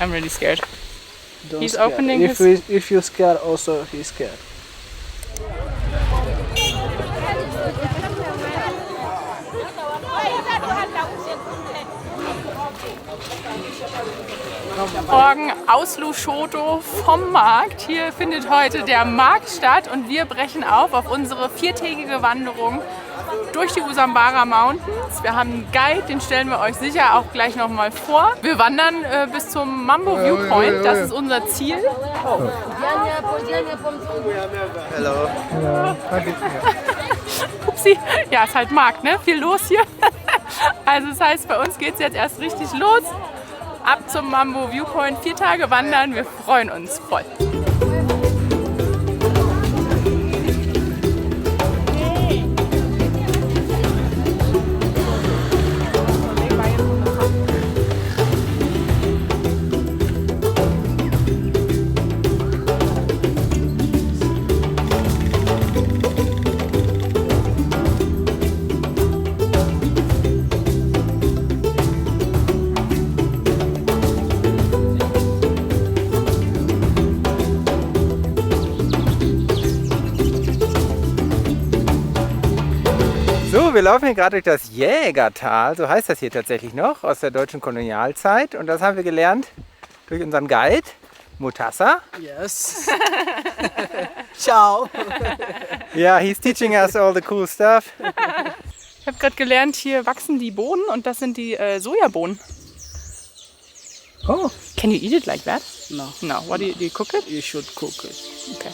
I'm really scared. Don't He's scare. opening if you're scared, also he's scared. Morgen aus Lushoto vom Markt. Hier findet heute der Markt statt und wir brechen auf unsere 4-tägige Wanderung durch die Usambara Mountains. Wir haben einen Guide, den stellen wir euch sicher auch gleich nochmal vor. Wir wandern bis zum Mambo Viewpoint, das ist unser Ziel. Oh. Hello. Upsi. Ja, ist halt Markt, ne? Viel los hier. Also das heißt, bei uns geht es jetzt erst richtig los. Ab zum Mambo Viewpoint, 4 Tage wandern, wir freuen uns voll. So, wir laufen hier gerade durch das Jägertal, so heißt das hier tatsächlich noch, aus der deutschen Kolonialzeit. Und das haben wir gelernt durch unseren Guide, Mutasa. Yes. Ciao. Yeah, he's teaching us all the cool stuff. Ich habe gerade gelernt, hier wachsen die Bohnen und das sind die Sojabohnen. Oh. Can you eat it like that? No. No. What do you cook it? You should cook it. Okay.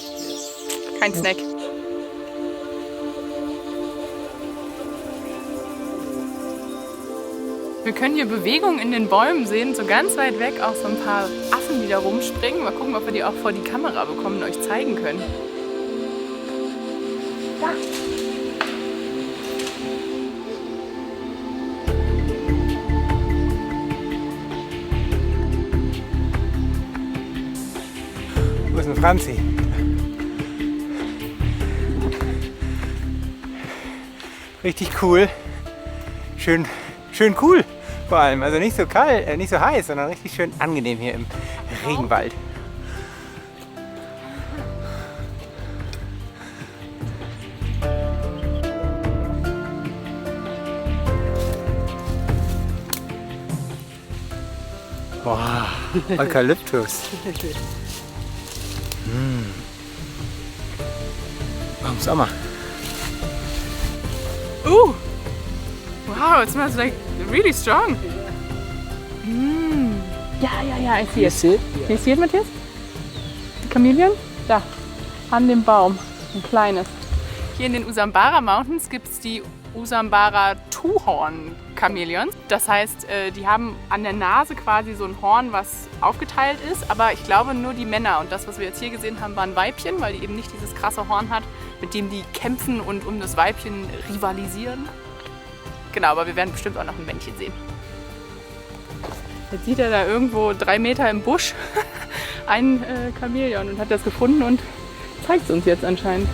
Kein Snack. Wir können hier Bewegungen in den Bäumen sehen, so ganz weit weg auch so ein paar Affen, die da rumspringen. Mal gucken, ob wir die auch vor die Kamera bekommen und euch zeigen können. Da. Wo ist denn Franzi? Richtig cool. Schön cool vor allem. Also nicht so kalt, nicht so heiß, sondern richtig schön angenehm hier im Regenwald. Wow, Eukalyptus. Oh, im Sommer. Wow, it smells like really strong. Ja, I see it. See it? Can you see it, Matthias? Die Chamäleon? Da, an dem Baum. Ein kleines. Hier in den Usambara Mountains gibt es die Usambara Two-Horn-Chamäleons. Das heißt, die haben an der Nase quasi so ein Horn, was aufgeteilt ist. Aber ich glaube nur die Männer. Und das, was wir jetzt hier gesehen haben, war ein Weibchen, weil die eben nicht dieses krasse Horn hat, mit dem die kämpfen und um das Weibchen rivalisieren. Genau, aber wir werden bestimmt auch noch ein Männchen sehen. Jetzt sieht er da irgendwo 3 Meter im Busch ein Chamäleon und hat das gefunden und zeigt es uns jetzt anscheinend.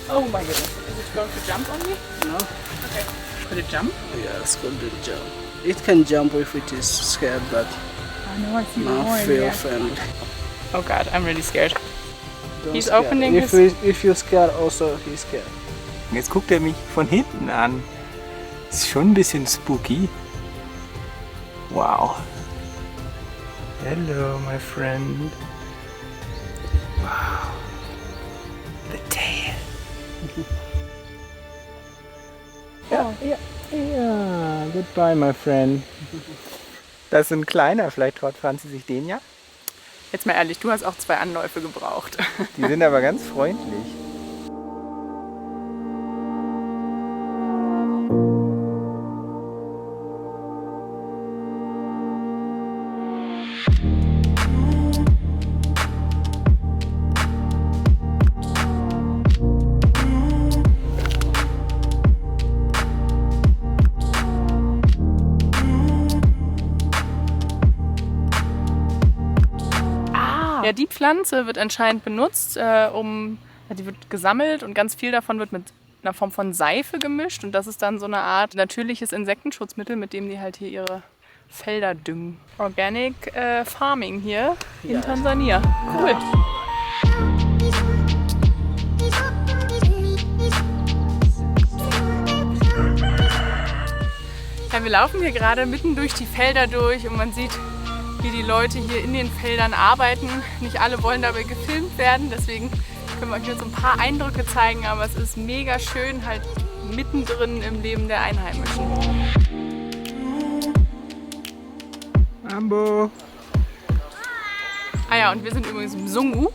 Oh my goodness. Is it going to jump on me? No. Okay. Could it jump? Yeah, it's going to jump. It can jump if it is scared, but Oh no, I see the not horn. feel Yeah. friendly. Oh god, I'm really scared. Don't He's scare. opening if his- if you're scared, also he's scared. Jetzt guckt er mich von hinten an. Ist schon ein bisschen spooky. Wow. Hello, my friend. Wow. The tail. Ja. Goodbye, my friend. Das ist ein kleiner, vielleicht traut Franzi sich den ja. Jetzt mal ehrlich, du hast auch 2 Anläufe gebraucht. Die sind aber ganz freundlich. Ja, die Pflanze wird anscheinend benutzt, die wird gesammelt und ganz viel davon wird mit einer Form von Seife gemischt und das ist dann so eine Art natürliches Insektenschutzmittel, mit dem die halt hier ihre Felder düngen. Organic Farming hier in Tansania. Cool. Ja, wir laufen hier gerade mitten durch die Felder durch und man sieht, wie die Leute hier in den Feldern arbeiten. Nicht alle wollen dabei gefilmt werden, deswegen können wir euch jetzt ein paar Eindrücke zeigen, aber es ist mega schön, halt mittendrin im Leben der Einheimischen. Ambo. Ah ja, und wir sind übrigens im Sungu.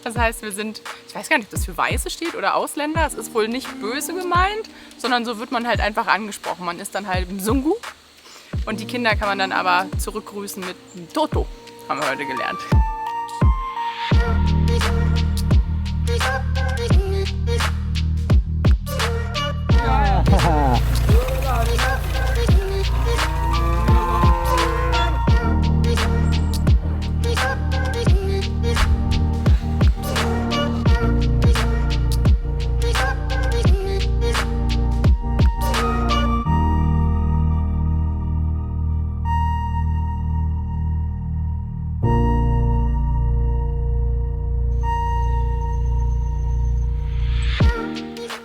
Das heißt, wir sind, ich weiß gar nicht, ob das für Weiße steht oder Ausländer. Es ist wohl nicht böse gemeint, sondern so wird man halt einfach angesprochen. Man ist dann halt im Sungu und die Kinder kann man dann aber zurückgrüßen mit Toto, haben wir heute gelernt.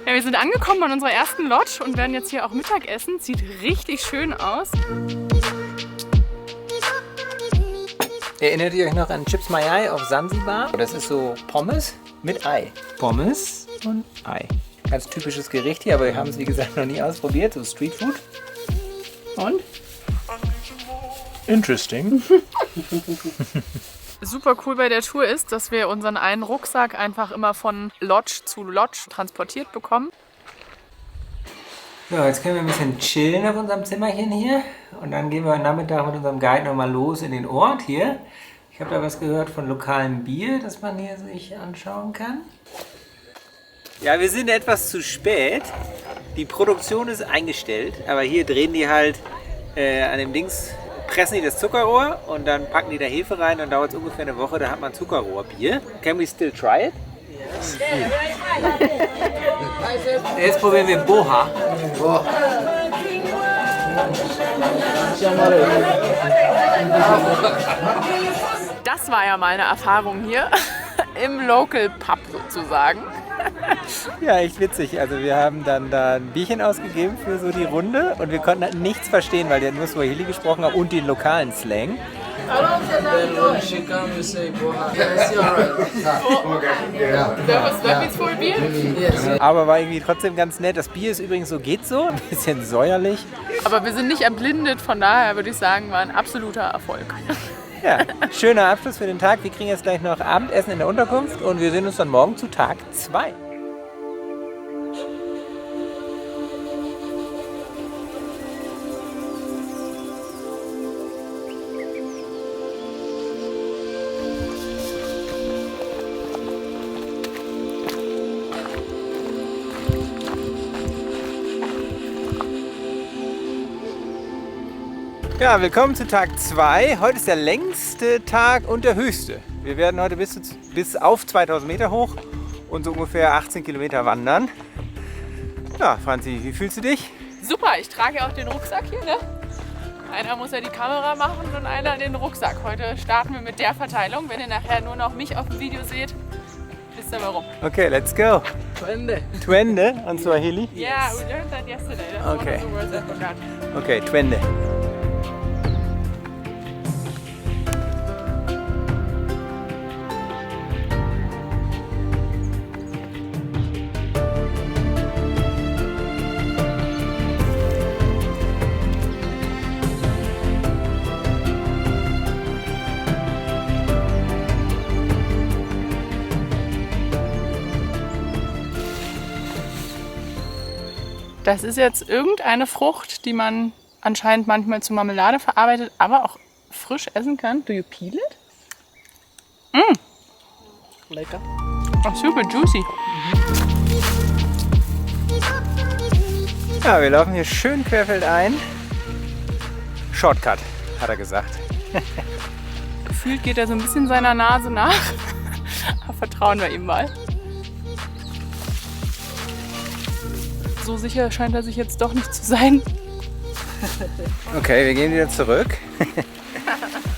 Ja, wir sind angekommen an unserer ersten Lodge und werden jetzt hier auch Mittag essen. Sieht richtig schön aus. Erinnert ihr euch noch an Chips Mayai auf Sansibar? Das ist so Pommes mit Ei. Pommes und Ei. Ganz typisches Gericht hier, aber wir haben es wie gesagt noch nie ausprobiert. So Streetfood. Und? Interesting. Super cool bei der Tour ist, dass wir unseren einen Rucksack einfach immer von Lodge zu Lodge transportiert bekommen. So, jetzt können wir ein bisschen chillen auf unserem Zimmerchen hier. Und dann gehen wir heute Nachmittag mit unserem Guide nochmal los in den Ort hier. Ich habe da was gehört von lokalem Bier, das man hier sich anschauen kann. Ja, wir sind etwas zu spät. Die Produktion ist eingestellt, aber hier drehen die halt an dem Dings, pressen die das Zuckerrohr und dann packen die da Hefe rein und dauert es ungefähr eine Woche, da hat man Zuckerrohrbier. Can we still try it? Jetzt probieren wir Boha. Das war ja mal eine Erfahrung hier im Local Pub sozusagen. Ja, echt witzig. Also wir haben dann da ein Bierchen ausgegeben für so die Runde und wir konnten halt nichts verstehen, weil die nur Swahili gesprochen haben und den lokalen Slang. Aber war irgendwie trotzdem ganz nett. Das Bier ist übrigens so, geht so, ein bisschen säuerlich. Aber wir sind nicht erblindet, von daher würde ich sagen, war ein absoluter Erfolg. Ja, schöner Abschluss für den Tag. Wir kriegen jetzt gleich noch Abendessen in der Unterkunft und wir sehen uns dann morgen zu Tag 2. Ja, willkommen zu Tag 2. Heute ist der längste Tag und der höchste. Wir werden heute bis auf 2000 Meter hoch und so ungefähr 18 Kilometer wandern. Ja, Franzi, wie fühlst du dich? Super, ich trage ja auch den Rucksack hier, ne? Einer muss ja die Kamera machen und einer den Rucksack. Heute starten wir mit der Verteilung. Wenn ihr nachher nur noch mich auf dem Video seht, wisst ihr warum. Okay, let's go. Twende. Twende on Swahili? Yeah, we learned that yesterday. That's Okay. one of the words I forgot. Okay, Twende. Das ist jetzt irgendeine Frucht, die man anscheinend manchmal zu Marmelade verarbeitet, aber auch frisch essen kann. Do you peel it? Lecker. Oh, super juicy. Ja, wir laufen hier schön querfeldein. Shortcut, hat er gesagt. Gefühlt geht er so ein bisschen seiner Nase nach. Aber vertrauen wir ihm mal. So sicher scheint er sich jetzt doch nicht zu sein. Okay, wir gehen wieder zurück.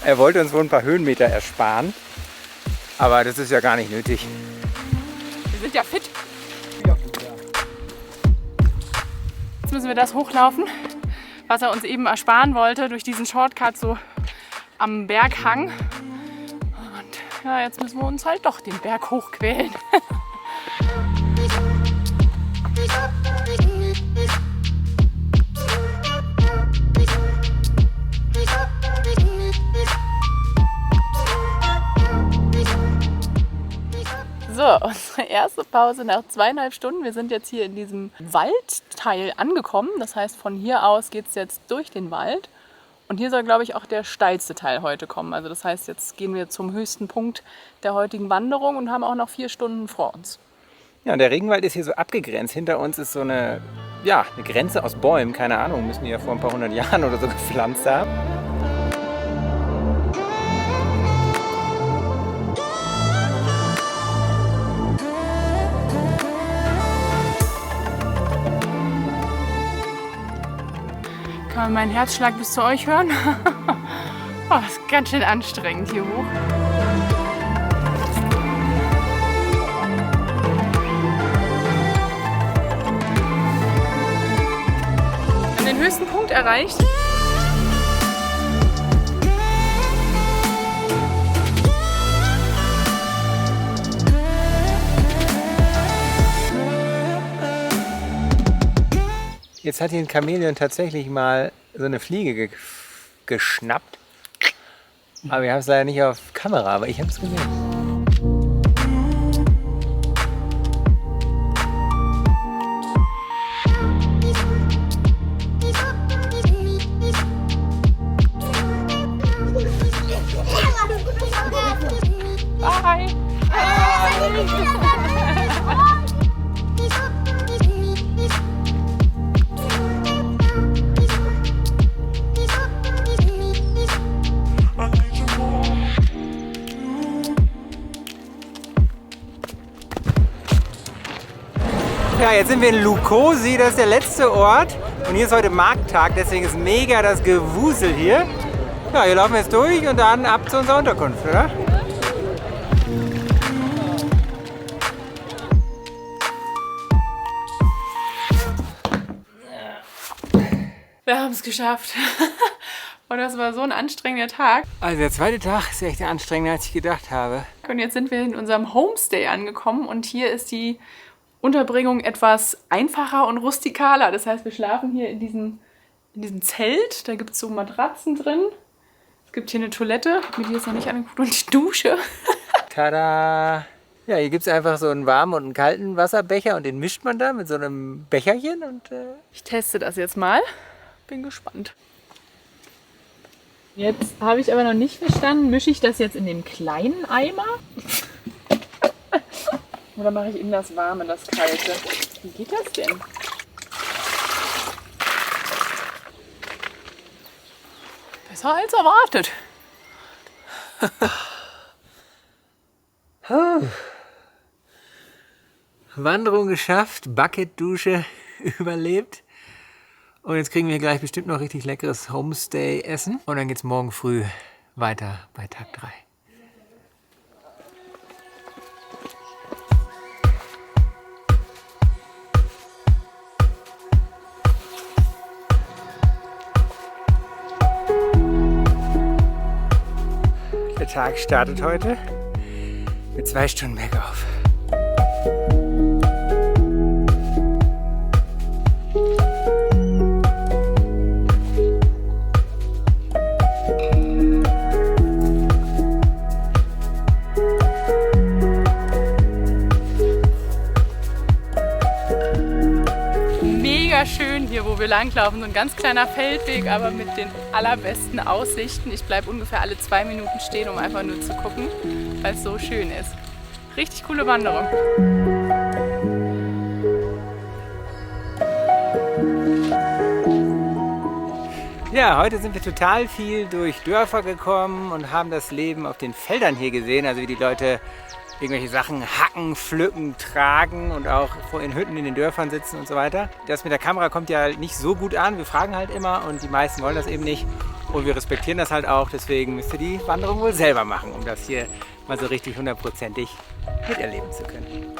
Er wollte uns wohl ein paar Höhenmeter ersparen. Aber das ist ja gar nicht nötig. Wir sind ja fit. Jetzt müssen wir das hochlaufen, was er uns eben ersparen wollte, durch diesen Shortcut so am Berghang. Und ja, jetzt müssen wir uns halt doch den Berg hochquälen. So, unsere erste Pause nach 2,5 Stunden. Wir sind jetzt hier in diesem Waldteil angekommen. Das heißt, von hier aus geht es jetzt durch den Wald. Und hier soll, glaube ich, auch der steilste Teil heute kommen. Also das heißt, jetzt gehen wir zum höchsten Punkt der heutigen Wanderung und haben auch noch 4 Stunden vor uns. Ja, und der Regenwald ist hier so abgegrenzt. Hinter uns ist so eine Grenze aus Bäumen. Keine Ahnung, müssen die ja vor ein paar hundert Jahren oder so gepflanzt haben. Kann man meinen Herzschlag bis zu euch hören? Oh, ist ganz schön anstrengend hier hoch. Wir haben den höchsten Punkt erreicht. Jetzt hat hier ein Chamäleon tatsächlich mal so eine Fliege geschnappt. Aber wir haben es leider nicht auf Kamera, aber ich habe es gesehen. Bye! Ja, jetzt sind wir in Lukosi, das ist der letzte Ort. Und hier ist heute Markttag, deswegen ist mega das Gewusel hier. Ja, hier laufen wir jetzt durch und dann ab zu unserer Unterkunft, oder? Wir haben es geschafft. Und das war so ein anstrengender Tag. Also der zweite Tag ist echt anstrengender, als ich gedacht habe. Und jetzt sind wir in unserem Homestay angekommen und hier ist die Unterbringung etwas einfacher und rustikaler. Das heißt, wir schlafen hier in diesem Zelt. Da gibt es so Matratzen drin. Es gibt hier eine Toilette, mir die jetzt noch nicht angeguckt, und die Dusche. Tada! Ja, hier gibt es einfach so einen warmen und einen kalten Wasserbecher und den mischt man da mit so einem Becherchen. Und Ich teste das jetzt mal. Bin gespannt. Jetzt habe ich aber noch nicht verstanden, mische ich das jetzt in den kleinen Eimer? Oder mache ich in das Warme, das Kalte? Wie geht das denn? Besser als erwartet. Wanderung geschafft, Bucket-Dusche überlebt. Und jetzt kriegen wir gleich bestimmt noch richtig leckeres Homestay-Essen. Und dann geht's morgen früh weiter bei Tag 3. Der Tag startet heute mit 2 Stunden bergauf. Mega schön hier, wo wir langlaufen. So ein ganz kleiner Feldweg, aber mit den allerbesten Aussichten. Ich bleibe ungefähr alle 2 Minuten stehen, um einfach nur zu gucken, weil es so schön ist. Richtig coole Wanderung. Ja, heute sind wir total viel durch Dörfer gekommen und haben das Leben auf den Feldern hier gesehen. Also wie die Leute irgendwelche Sachen hacken, pflücken, tragen und auch vor den Hütten in den Dörfern sitzen und so weiter. Das mit der Kamera kommt ja nicht so gut an. Wir fragen halt immer und die meisten wollen das eben nicht. Und wir respektieren das halt auch. Deswegen müsst ihr die Wanderung wohl selber machen, um das hier mal so richtig hundertprozentig miterleben zu können.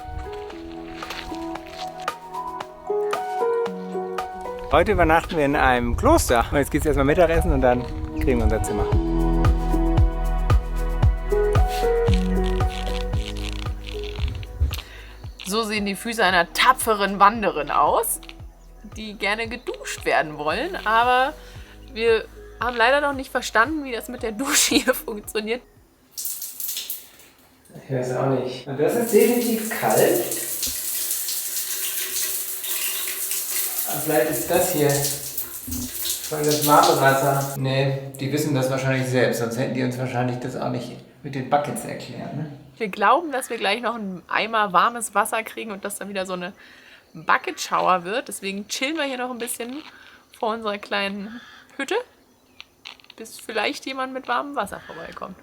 Heute übernachten wir in einem Kloster. Und jetzt geht es erstmal Mittagessen und dann kriegen wir unser Zimmer. So sehen die Füße einer tapferen Wanderin aus, die gerne geduscht werden wollen. Aber wir haben leider noch nicht verstanden, wie das mit der Dusche hier funktioniert. Ich weiß auch nicht. Und das ist definitiv kalt. Aber vielleicht ist das hier voll das warme Wasser. Nee, die wissen das wahrscheinlich selbst, sonst hätten die uns wahrscheinlich das auch nicht mit den Buckets erklärt. Ne? Wir glauben, dass wir gleich noch einen Eimer warmes Wasser kriegen und das dann wieder so eine Bucket Shower wird. Deswegen chillen wir hier noch ein bisschen vor unserer kleinen Hütte, bis vielleicht jemand mit warmem Wasser vorbeikommt.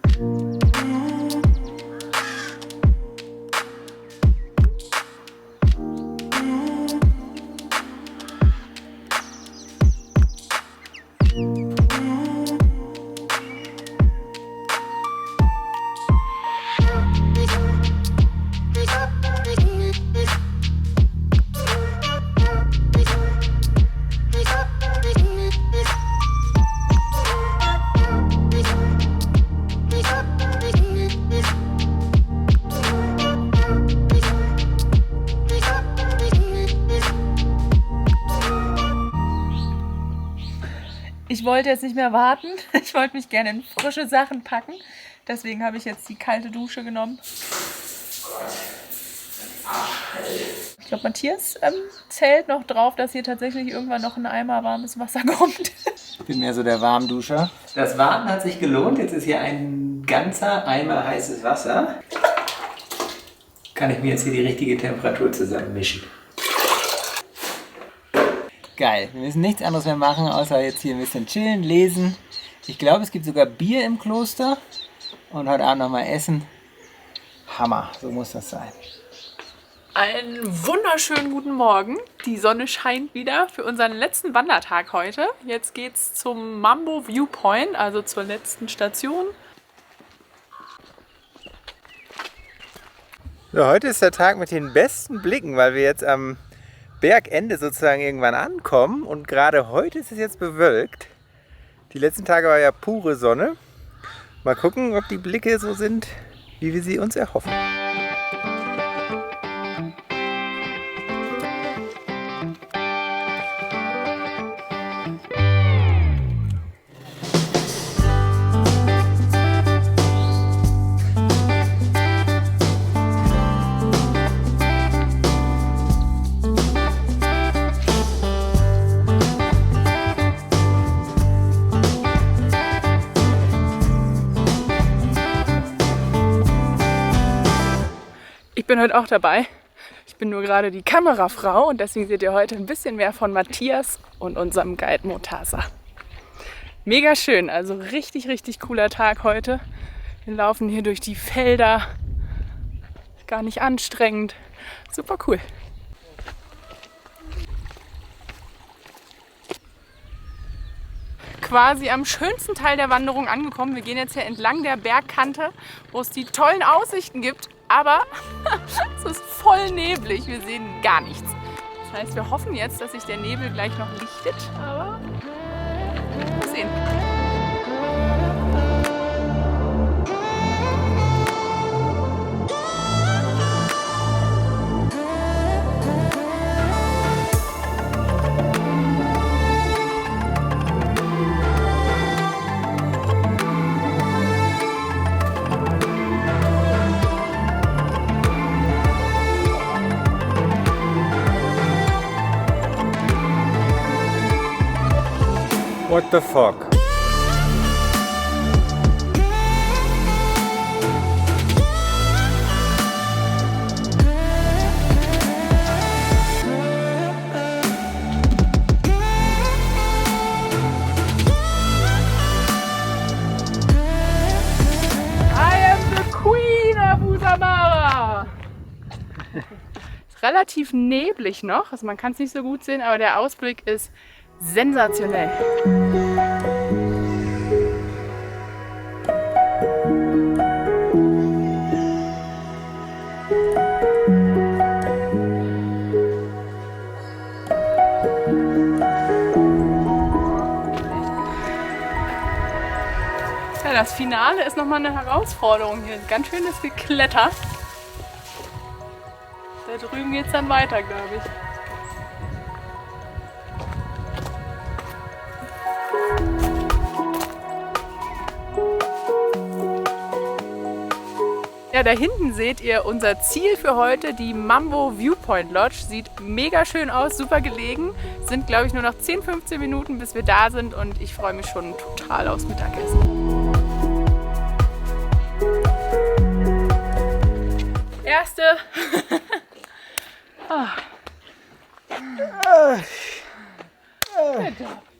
Ich wollte jetzt nicht mehr warten. Ich wollte mich gerne in frische Sachen packen. Deswegen habe ich jetzt die kalte Dusche genommen. Ich glaube, Matthias zählt noch drauf, dass hier tatsächlich irgendwann noch ein Eimer warmes Wasser kommt. Ich bin mehr so der Warmduscher. Das Warten hat sich gelohnt. Jetzt ist hier ein ganzer Eimer heißes Wasser. Kann ich mir jetzt hier die richtige Temperatur zusammenmischen. Geil. Wir müssen nichts anderes mehr machen, außer jetzt hier ein bisschen chillen, lesen. Ich glaube, es gibt sogar Bier im Kloster. Und heute Abend nochmal essen. Hammer, so muss das sein. Einen wunderschönen guten Morgen. Die Sonne scheint wieder für unseren letzten Wandertag heute. Jetzt geht's zum Mambo Viewpoint, also zur letzten Station. So, heute ist der Tag mit den besten Blicken, weil wir jetzt am Bergende sozusagen irgendwann ankommen. Und gerade heute ist es jetzt bewölkt. Die letzten Tage war ja pure Sonne. Mal gucken, ob die Blicke so sind, wie wir sie uns erhoffen. Ich bin heute auch dabei. Ich bin nur gerade die Kamerafrau und deswegen seht ihr heute ein bisschen mehr von Matthias und unserem Guide Murtaza. Mega schön, also richtig, richtig cooler Tag heute. Wir laufen hier durch die Felder. Gar nicht anstrengend. Super cool. Quasi am schönsten Teil der Wanderung angekommen. Wir gehen jetzt hier entlang der Bergkante, wo es die tollen Aussichten gibt. Aber es ist voll neblig, wir sehen gar nichts. Das heißt, wir hoffen jetzt, dass sich der Nebel gleich noch lichtet, aber mal sehen. What the fuck? I am the Queen of Usamara! relativ neblig noch. Also man kann es nicht so gut sehen, aber der Ausblick ist sensationell. Ja, das Finale ist nochmal eine Herausforderung hier. Ganz schönes Gekletter. Da drüben geht es dann weiter, glaube ich. Ja, da hinten seht ihr unser Ziel für heute, die Mambo Viewpoint Lodge. Sieht mega schön aus, super gelegen. Sind, glaube ich, nur noch 10-15 Minuten, bis wir da sind und ich freue mich schon total aufs Mittagessen. Erste.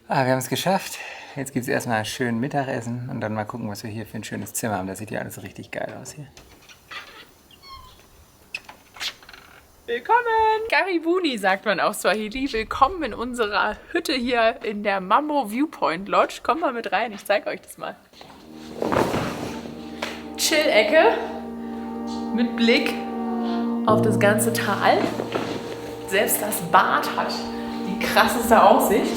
Wir haben es geschafft. Jetzt gibt es erstmal schön Mittagessen und dann mal gucken, was wir hier für ein schönes Zimmer haben. Das sieht ja alles richtig geil aus hier. Willkommen! Karibuni sagt man auf Swahili. Willkommen in unserer Hütte hier in der Mambo Viewpoint Lodge. Kommt mal mit rein, ich zeige euch das mal. Chill-Ecke mit Blick auf das ganze Tal. Selbst das Bad hat die krasseste Aussicht.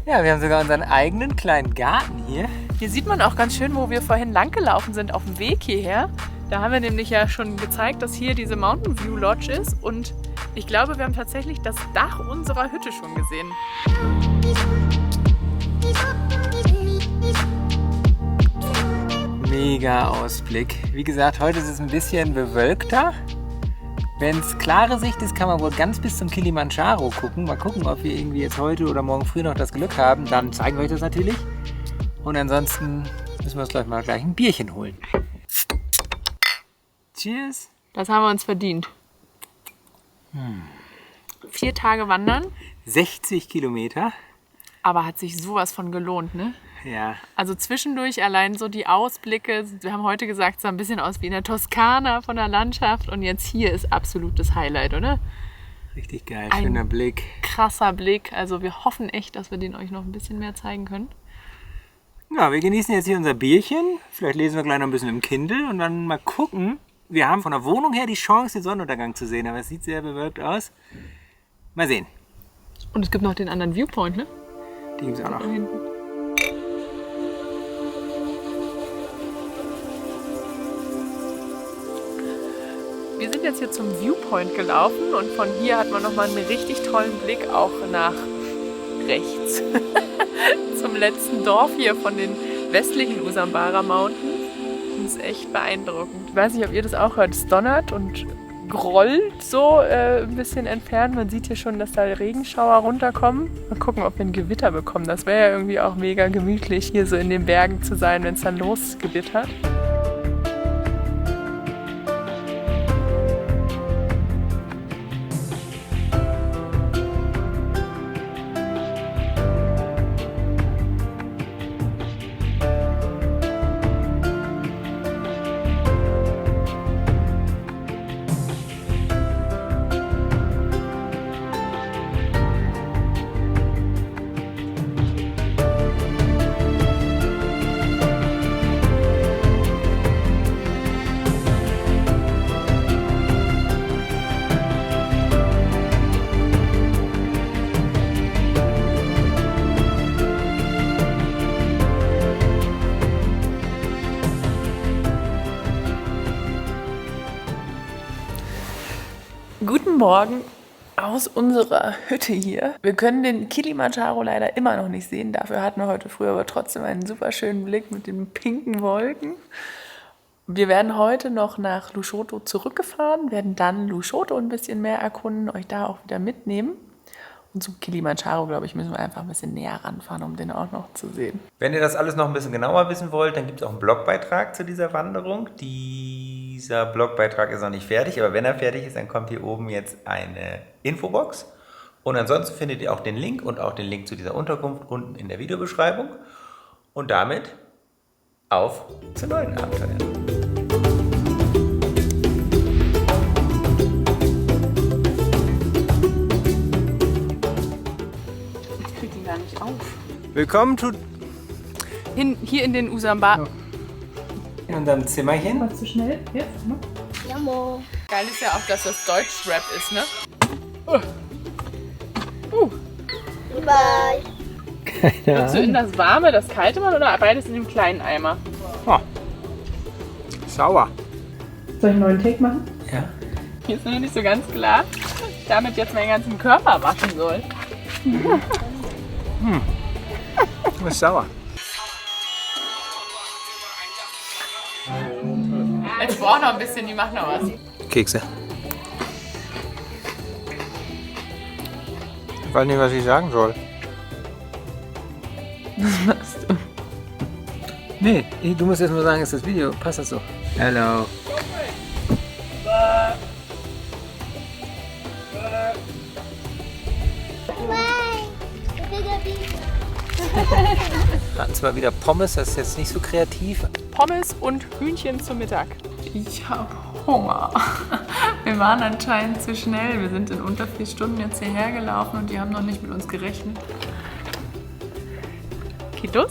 Ja, wir haben sogar unseren eigenen kleinen Garten hier. Hier sieht man auch ganz schön, wo wir vorhin lang gelaufen sind auf dem Weg hierher. Da haben wir nämlich ja schon gezeigt, dass hier diese Mountain View Lodge ist und ich glaube, wir haben tatsächlich das Dach unserer Hütte schon gesehen. Mega Ausblick. Wie gesagt, heute ist es ein bisschen bewölkter. Wenn es klare Sicht ist, kann man wohl ganz bis zum Kilimanjaro gucken. Mal gucken, ob wir irgendwie jetzt heute oder morgen früh noch das Glück haben. Dann zeigen wir euch das natürlich. Und ansonsten müssen wir uns gleich mal ein Bierchen holen. Cheers. Das haben wir uns verdient. 4 Tage wandern. 60 Kilometer. Aber hat sich sowas von gelohnt, ne? Ja. Also zwischendurch allein so die Ausblicke. Wir haben heute gesagt, es sah ein bisschen aus wie in der Toskana von der Landschaft. Und jetzt hier ist absolutes Highlight, oder? Richtig geil, schöner Blick. Krasser Blick. Also wir hoffen echt, dass wir den euch noch ein bisschen mehr zeigen können. Ja, wir genießen jetzt hier unser Bierchen. Vielleicht lesen wir gleich noch ein bisschen im Kindle und dann mal gucken. Wir haben von der Wohnung her die Chance, den Sonnenuntergang zu sehen, aber es sieht sehr bewölkt aus. Mal sehen. Und es gibt noch den anderen Viewpoint, ne? Die gibt es auch noch. Da hinten. Wir sind jetzt hier zum Viewpoint gelaufen und von hier hat man nochmal einen richtig tollen Blick auch nach rechts. Zum letzten Dorf hier von den westlichen Usambara Mountains. Das ist echt beeindruckend. Ich weiß nicht, ob ihr das auch hört. Es donnert und grollt so ein bisschen entfernt. Man sieht hier schon, dass da Regenschauer runterkommen. Mal gucken, ob wir ein Gewitter bekommen. Das wäre ja irgendwie auch mega gemütlich, hier so in den Bergen zu sein, wenn es dann losgewittert. Guten Morgen aus unserer Hütte hier. Wir können den Kilimanjaro leider immer noch nicht sehen. Dafür hatten wir heute früh aber trotzdem einen super schönen Blick mit den pinken Wolken. Wir werden heute noch nach Lushoto zurückgefahren, werden dann Lushoto ein bisschen mehr erkunden, euch da auch wieder mitnehmen. Und zum Kilimanjaro, glaube ich, müssen wir einfach ein bisschen näher ranfahren, um den auch noch zu sehen. Wenn ihr das alles noch ein bisschen genauer wissen wollt, dann gibt es auch einen Blogbeitrag zu dieser Wanderung. Dieser Blogbeitrag ist noch nicht fertig, aber wenn er fertig ist, dann kommt hier oben jetzt eine Infobox. Und ansonsten findet ihr auch den Link und auch den Link zu dieser Unterkunft unten in der Videobeschreibung. Und damit auf zu neuen Abenteuern. Ich krieg ihn gar nicht auf. Willkommen Hier in den Usambara. in unserem Zimmerchen. Was zu schnell? Jetzt, ne? Jammo. Geil ist ja auch, dass das Deutsch-Rap ist, ne? Bye. Willst du in das warme, das kalte Mann oder beides in dem kleinen Eimer? Sauer. Soll ich einen neuen Take machen? Ja. Hier ist noch nicht so ganz klar, dass ich damit jetzt meinen ganzen Körper waschen soll. Das ist sauer. Ich brauche noch ein bisschen, die macht noch was. Kekse. Ich weiß nicht, was ich sagen soll. Was machst du? Nee, du musst jetzt nur sagen, ist das Video. Passt das so? Hello. Hatten zwar wieder Pommes, das ist jetzt nicht so kreativ. Pommes und Hühnchen zum Mittag. Ich habe Hunger. Wir waren anscheinend zu schnell. Wir sind in unter 4 Stunden jetzt hierher gelaufen und die haben noch nicht mit uns gerechnet. Geht los?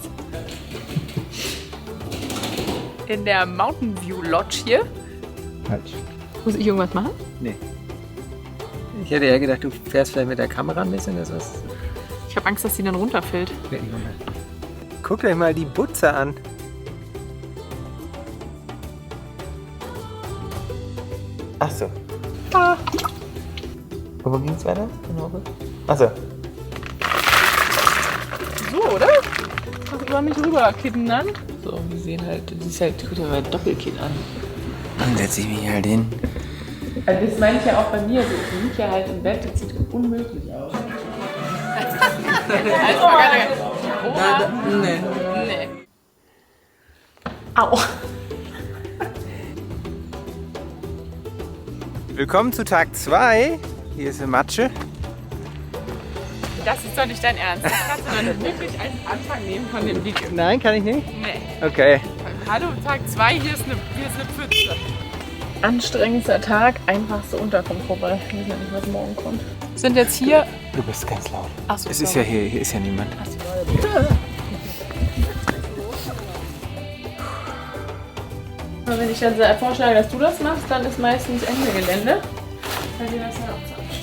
In der Mountain View Lodge hier. Falsch. Muss ich irgendwas machen? Nee. Ich hätte ja gedacht, du fährst vielleicht mit der Kamera ein bisschen. Das was Ich habe Angst, dass sie dann runterfällt. wird nicht runter. Guckt euch mal die Butze an. Ach so. Und wo ging es weiter? Achso. So, oder? Kannst du über mich rüberkippen dann? So, wir sehen halt, sie ist halt, guck dir mal Doppelkinn an. Dann setze ich mich halt hin. Also das meine ich ja auch bei mir so. Ich liege ja halt im Bett, das sieht unmöglich aus. Nee. Nee. Au. Willkommen zu Tag 2. Hier ist eine Matsche. Das ist doch nicht dein Ernst. Das kannst du doch nicht wirklich als Anfang nehmen von dem Video. Nein, kann ich nicht? Nee. Okay. Hallo, Tag 2, hier ist eine Pfütze. Anstrengendster Tag, einfachste Unterkunft vorbei. Ich weiß ja nicht, was morgen kommt. Sind jetzt hier. Du bist ganz laut. Achso, Es ist ja hier ist ja niemand. Aber wenn ich dann vorschlage, dass du das machst, dann ist meistens Ende Gelände. Weil dir das dann auch zu anstrengend.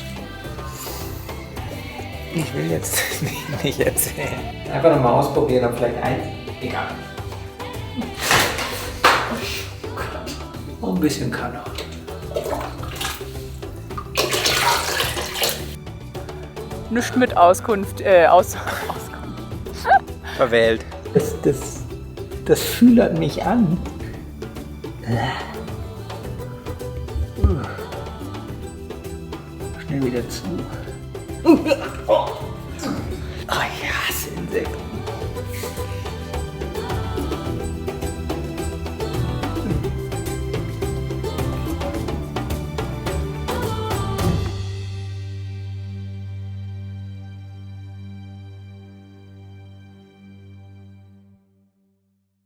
Ich will jetzt nicht erzählen. Einfach nochmal ausprobieren, ob vielleicht egal. Ein bisschen kann er. Nicht mit Auskunft, Auskunft. Verwählt. Das fühlert mich an. Schnell wieder zu. Oh, ich hasse Insekten.